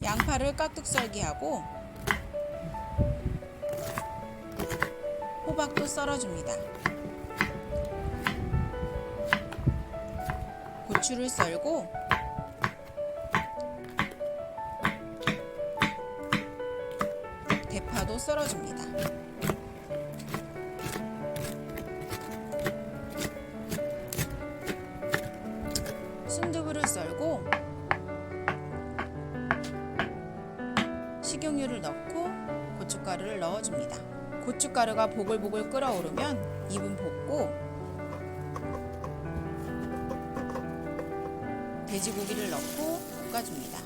양파를 깍둑 썰기 하고 호박도 썰어줍니다. 고추를 썰고 대파도 썰어줍니다. 순두부를 썰고 식용유를 넣고 고춧가루를 넣어줍니다. 고춧가루가 보글보글 끓어오르면 2분 볶고 돼지고기를 넣고 볶아줍니다.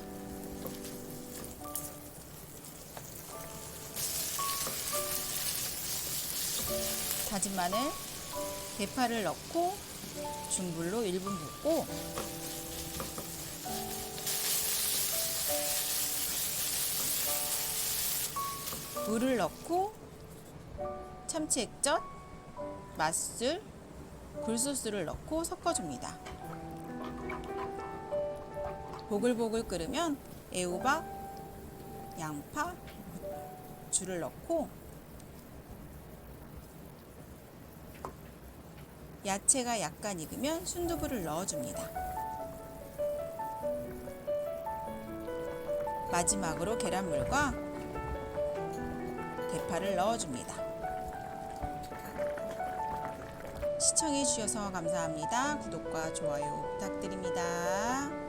다진 마늘, 대파를 넣고 중불로 1분 볶고 물을 넣고 참치 액젓, 맛술, 굴소스를 넣고 섞어줍니다. 보글보글 끓으면 애호박, 양파, 고추를 넣고 야채가 약간 익으면 순두부를 넣어줍니다. 마지막으로 계란물과 대파를 넣어줍니다. 시청해주셔서 감사합니다. 구독과 좋아요 부탁드립니다.